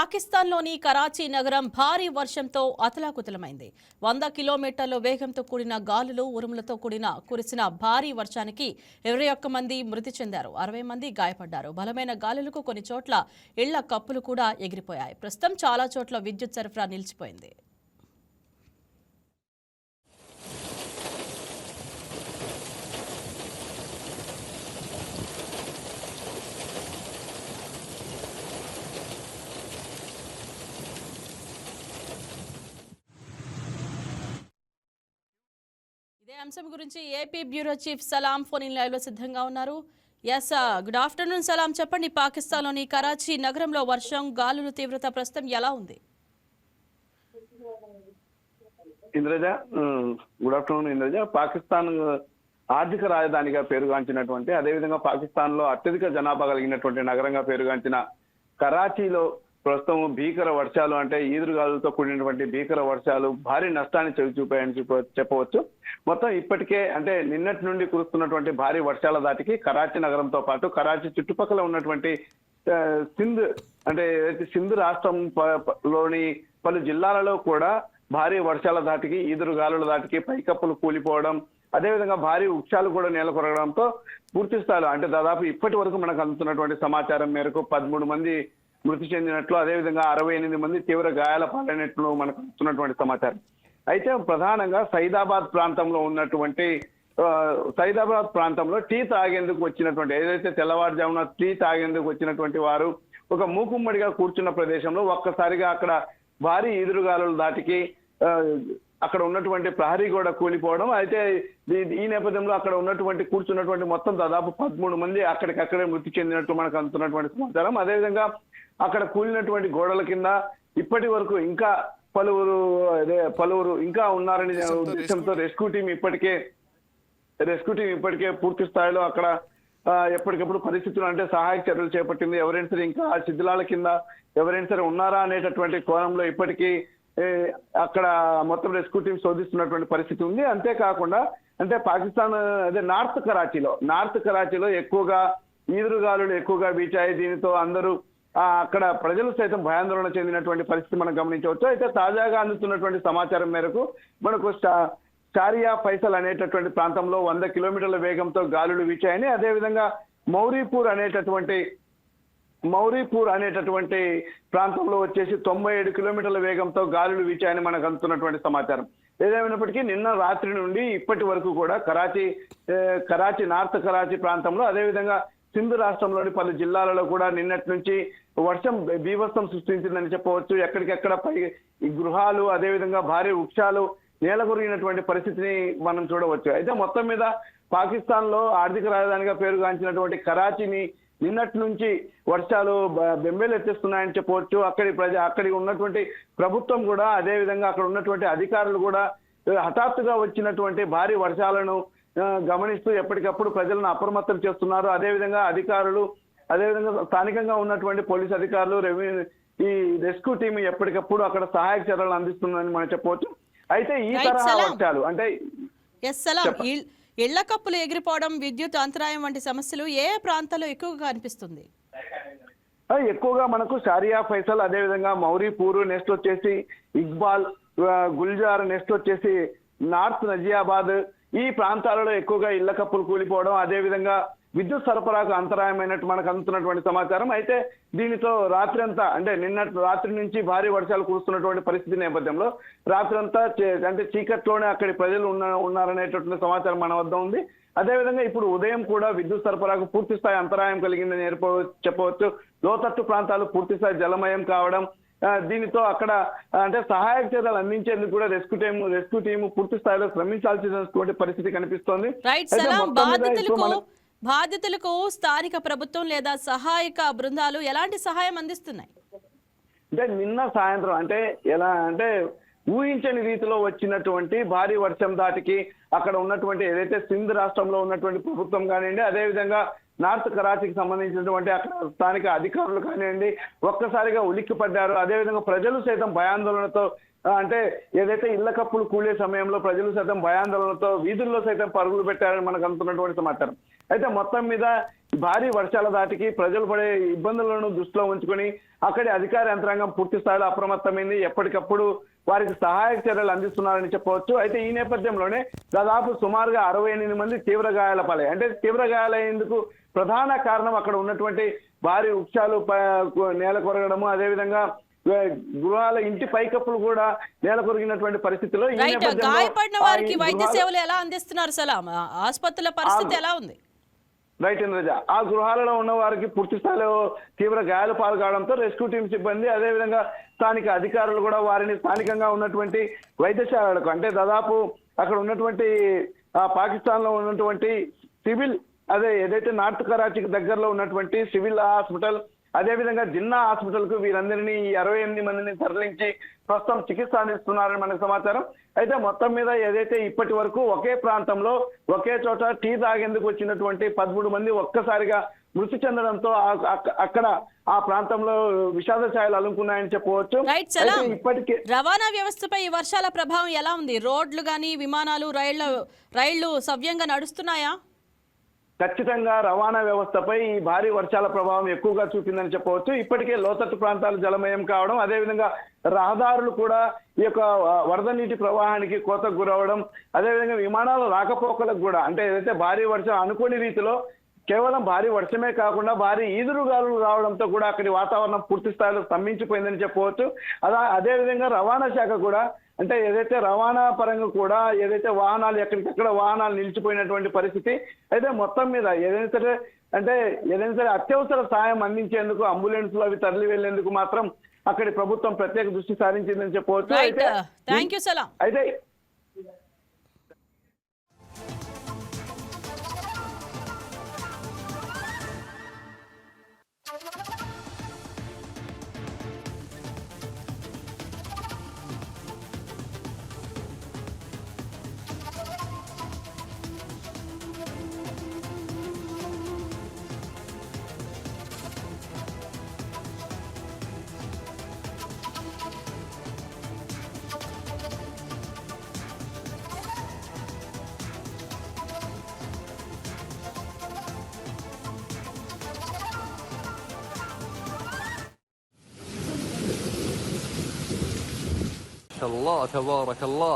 పాకిస్తాన్లోని కరాచీ నగరం భారీ వర్షంతో అతలాకుతలమైంది. 100 కిలోమీటర్ల వేగంతో కూడిన గాలులు, ఉరుములతో కురిసిన భారీ వర్షానికి 21 మంది మృతి చెందారు, 60 మంది గాయపడ్డారు. బలమైన గాలులకు కొన్ని చోట్ల ఇళ్ల కప్పులు కూడా ఎగిరిపోయాయి. ప్రస్తుతం చాలా చోట్ల విద్యుత్ సరఫరా నిలిచిపోయింది. ఇదే అంశం గురించి AP bureau chief Salam phone in live లో సిద్ధంగా ఉన్నారు. Yes, good afternoon Salam. చెప్పండి, పాకిస్తాన్లోని కరాచీ నగరంలో వర్షం, గాలుల తీవ్రత ప్రస్తుతం ఎలా ఉంది? Indraja, good afternoon Indraja. పాకిస్తాన్ ఆర్థిక రాజధానిగా పేరుగాంచినటువంటి, అదేవిధంగా పాకిస్తాన్ లో అత్యధిక జనాభా కలిగినటువంటి నగరంగా పేరుగాంచిన కరాచీలో ప్రస్తుతం భీకర వర్షాలు, అంటే ఈదురుగాలులతో కూడినటువంటి భీకర వర్షాలు భారీ నష్టాన్ని చవిచూపాయని చెప్పవచ్చు. మొత్తం ఇప్పటికే అంటే నిన్నటి నుండి కురుస్తున్నటువంటి భారీ వర్షాల దాటికి కరాచీ నగరంతో పాటు కరాచీ చుట్టుపక్కల ఉన్నటువంటి సింధ్ అంటే సింధ్ రాష్ట్రం లోని పలు జిల్లాలలో కూడా భారీ వర్షాల దాటికి, ఈదురుగాలుల దాటికి పైకప్పులు కూలిపోవడం, అదేవిధంగా భారీ వృక్షాలు కూడా నేలకొరగడంతో పూర్తి స్థాయిలో అంటే దాదాపు ఇప్పటి వరకు మనకు అందుతున్నటువంటి సమాచారం మేరకు 13 మంది మృతి చెందినట్లు, అదేవిధంగా 68 మంది తీవ్ర గాయాల పాలైనట్లు మనకు వస్తున్నటువంటి సమాచారం. అయితే ప్రధానంగా సైదాబాద్ ప్రాంతంలో ఉన్నటువంటి సైదాబాద్ ప్రాంతంలో టీ తాగేందుకు వచ్చినటువంటి, ఏదైతే తెల్లవారుజామున టీ తాగేందుకు వచ్చినటువంటి వారు ఒక మూకుమ్మడిగా కూర్చున్న ప్రదేశంలో ఒక్కసారిగా అక్కడ భారీ ఈదురుగాలుల దాటికి అక్కడ ఉన్నటువంటి ప్రహరీ గోడ కూలిపోవడం. అయితే ఈ నేపథ్యంలో అక్కడ ఉన్నటువంటి కూర్చున్నటువంటి మొత్తం దాదాపు 13 మంది అక్కడికక్కడే మృతి చెందినట్టు మనకు అందుతున్నటువంటి సమాచారం. అదేవిధంగా అక్కడ కూలినటువంటి గోడల కింద ఇప్పటి వరకు ఇంకా పలువురు ఇంకా ఉన్నారని ఉద్దేశంతో రెస్క్యూ టీం ఇప్పటికే పూర్తి స్థాయిలో అక్కడ ఎప్పటికప్పుడు పరిస్థితులు అంటే సహాయక చర్యలు చేపట్టింది. ఎవరైనా సరే ఇంకా ఆ శిథిలాల కింద ఎవరైనా సరే ఉన్నారా అనేటటువంటి కోణంలో ఇప్పటికీ అక్కడ మొత్తం రెస్క్యూ టీం శోధిస్తున్నటువంటి పరిస్థితి ఉంది. అంతేకాకుండా అంటే పాకిస్తాన్ నార్త్ కరాచీలో ఎక్కువగా ఈదురుగాలులు ఎక్కువగా వీచాయి. దీనితో అందరూ అక్కడ ప్రజలు సైతం భయాందోళన చెందినటువంటి పరిస్థితి మనం గమనించవచ్చు. అయితే తాజాగా అందుతున్నటువంటి సమాచారం మేరకు మనకు షారియా ఫైసల్ అనేటటువంటి ప్రాంతంలో 100 కిలోమీటర్ల వేగంతో గాలులు వీచాయని, అదేవిధంగా మౌరీపూర్ అనేటటువంటి ప్రాంతంలో వచ్చేసి 97 కిలోమీటర్ల వేగంతో గాలులు వీచాయని మనకు అందుతున్నటువంటి సమాచారం. ఏదేమైనప్పటికీ నిన్న రాత్రి నుండి ఇప్పటి వరకు కూడా నార్త్ కరాచీ ప్రాంతంలో, అదేవిధంగా సింధ్ రాష్ట్రంలోని పలు జిల్లాలలో కూడా నిన్నటి నుంచి వర్షం బీభత్సం సృష్టించిందని చెప్పవచ్చు. ఎక్కడికెక్కడ ఈ గృహాలు, అదేవిధంగా భారీ వృక్షాలు నేలకొరిగినటువంటి పరిస్థితిని మనం చూడవచ్చు. అయితే మొత్తం మీద పాకిస్తాన్ లో ఆర్థిక రాజధానిగా పేరుగాంచినటువంటి కరాచీని నిన్నటి నుంచి వర్షాలు బెంబేలెత్తిస్తున్నాయని చెప్పవచ్చు. అక్కడి ఉన్నటువంటి ప్రభుత్వం కూడా, అదేవిధంగా అక్కడ ఉన్నటువంటి అధికారులు కూడా హఠాత్తుగా వచ్చినటువంటి భారీ వర్షాలను గమనిస్తూ ఎప్పటికప్పుడు ప్రజలను అప్రమత్తం చేస్తున్నారు. అదేవిధంగా స్థానికంగా ఉన్నటువంటి పోలీస్ అధికారులు, ఈ రెస్క్యూ టీం ఎప్పటికప్పుడు అక్కడ సహాయక చర్యలు అందిస్తుందని మనం చెప్పవచ్చు. అయితే ఈ తరహా వర్షాలు అంటే ఇళ్ల కప్పులు ఎగిరిపోవడం, విద్యుత్ అంతరాయం వంటి సమస్యలు ఏ ప్రాంతాల్లో ఎక్కువగా కనిపిస్తుంది? ఎక్కువగా మనకు షారియా ఫైసల్, అదేవిధంగా మౌరీపూర్, నెక్స్ట్ వచ్చేసి ఇక్బాల్, గుల్జార్, నెక్స్ట్ వచ్చేసి నార్త్ నజియాబాద్, ఈ ప్రాంతాలలో ఎక్కువగా ఇళ్ల కప్పులు కూలిపోవడం, అదేవిధంగా విద్యుత్ సరఫరాకు అంతరాయమైనట్టు మనకు అందుతున్నటువంటి సమాచారం. అయితే దీనితో రాత్రంతా అంటే నిన్న రాత్రి నుంచి భారీ వర్షాలు కురుస్తున్నటువంటి పరిస్థితి నేపథ్యంలో రాత్రంతా అంటే చీకట్లోనే అక్కడి ప్రజలు ఉన్నారనేటటువంటి సమాచారం మన వద్ద ఉంది. అదేవిధంగా ఇప్పుడు ఉదయం కూడా విద్యుత్ సరఫరాకు పూర్తి స్థాయి అంతరాయం కలిగిందని చెప్పవచ్చు. లోతట్టు ప్రాంతాలు పూర్తి స్థాయి జలమయం కావడం, దీనితో అక్కడ అంటే సహాయక చర్యలు అందించేందుకు కూడా రెస్క్యూ టీం పూర్తి స్థాయిలో శ్రమించాల్సినటువంటి పరిస్థితి కనిపిస్తోంది. బాధితులకు స్థానిక ప్రభుత్వం లేదా సహాయక బృందాలు ఎలాంటి సహాయం అందిస్తున్నాయి? అంటే నిన్న సాయంత్రం అంటే ఎలా అంటే ఊహించని రీతిలో వచ్చినటువంటి భారీ వర్షం దాటికి అక్కడ ఉన్నటువంటి ఏదైతే సింధ్ రాష్ట్రంలో ఉన్నటువంటి ప్రభుత్వం కానివ్వండి, అదేవిధంగా నార్త్ కరాచీకి సంబంధించినటువంటి అక్కడ స్థానిక అధికారులు కానివ్వండి ఒక్కసారిగా ఉలిక్కిపడ్డారు. అదేవిధంగా ప్రజలు సైతం భయాందోళనతో అంటే ఏదైతే ఇళ్ల కప్పులు కూలే సమయంలో ప్రజలు సైతం భయాందోళనతో వీధుల్లో సైతం పరుగులు పెట్టారని మనకు అందుతున్నటువంటి సమాచారం. అయితే మొత్తం మీద భారీ వర్షాల దాటికి ప్రజలు పడే ఇబ్బందులను దృష్టిలో ఉంచుకొని అక్కడి అధికార యంత్రాంగం పూర్తి స్థాయిలో అప్రమత్తమైంది. ఎప్పటికప్పుడు వారికి సహాయక చర్యలు అందిస్తున్నారని చెప్పవచ్చు. అయితే ఈ నేపథ్యంలోనే దాదాపు సుమారుగా 68 మంది తీవ్ర గాయాల పాలయ్యారు. అంటే తీవ్ర గాయాలయ్యేందుకు ప్రధాన కారణం అక్కడ ఉన్నటువంటి భారీ వృక్షాలు నేల కొరగడము, అదేవిధంగా గృహాల ఇంటి పైకప్పులు కూడా నేల కొరిగినటువంటి పరిస్థితిలో ఈ రైట్, నేపథ్యంలో గాయపడిన వారికి వైద్య సేవలు ఎలా అందిస్తున్నారు సలాం? ఆసుపత్రుల పరిస్థితి ఎలా ఉంది? రైట్ ఇంద్రజ, ఆ గృహాలలో ఉన్న వారికి పూర్తి స్థాయిలో తీవ్ర గాయాలు పాలు కావడంతో రెస్క్యూ టీం సిబ్బంది అదేవిధంగా స్థానిక అధికారులు కూడా వారిని స్థానికంగా ఉన్నటువంటి వైద్యశాలలకు, అంటే దాదాపు అక్కడ ఉన్నటువంటి పాకిస్తాన్ లో ఉన్నటువంటి సివిల్ ఏదైతే నార్త్ కరాచీకి దగ్గరలో ఉన్నటువంటి సివిల్ హాస్పిటల్, అదేవిధంగా జిన్నా హాస్పిటల్ కు వీరందరినీ 68 మందిని తరలించి ప్రస్తుతం చికిత్స అందిస్తున్నారని మనకు సమాచారం. అయితే మొత్తం మీద ఏదైతే ఇప్పటి వరకు ఒకే ప్రాంతంలో ఒకే చోట టీ తాగేందుకు వచ్చినటువంటి 13 మంది ఒక్కసారిగా మృతి చెందడంతో అక్కడ ఆ ప్రాంతంలో విషాద ఛాయలు అలుముకున్నాయని చెప్పవచ్చు. ఇప్పటికే రవాణా వ్యవస్థపై ఈ వర్షాల ప్రభావం ఎలా ఉంది? రోడ్లు గాని, విమానాలు, రైళ్లు సవ్యంగా నడుస్తున్నాయా? ఖచ్చితంగా రవాణా వ్యవస్థపై ఈ భారీ వర్షాల ప్రభావం ఎక్కువగా చూపిందని చెప్పవచ్చు. ఇప్పటికే లోతట్టు ప్రాంతాలు జలమయం కావడం, అదేవిధంగా రహదారులు కూడా ఈ యొక్క వరద నీటి ప్రవాహానికి కోతకు గురవడం, అదేవిధంగా విమానాల రాకపోకలకు కూడా, అంటే ఏదైతే భారీ వర్షం అనుకోని రీతిలో కేవలం భారీ వర్షమే కాకుండా భారీ ఈదురుగాలులు రావడంతో కూడా అక్కడి వాతావరణం పూర్తి స్థాయిలో స్తంభించిపోయిందని చెప్పవచ్చు. అదేవిధంగా రవాణా శాఖ కూడా, అంటే ఏదైతే రవాణా పరంగా కూడా ఏదైతే వాహనాలు ఎక్కడికక్కడ వాహనాలు నిలిచిపోయినటువంటి పరిస్థితి. అయితే మొత్తం మీద ఏదైనా సరే అత్యవసర సాయం అందించేందుకు అంబులెన్స్లు అవి తరలి వెళ్లేందుకు మాత్రం అక్కడి ప్రభుత్వం ప్రత్యేక దృష్టి సారించిందని చెప్పవచ్చు. అయితే الله تبارك الله.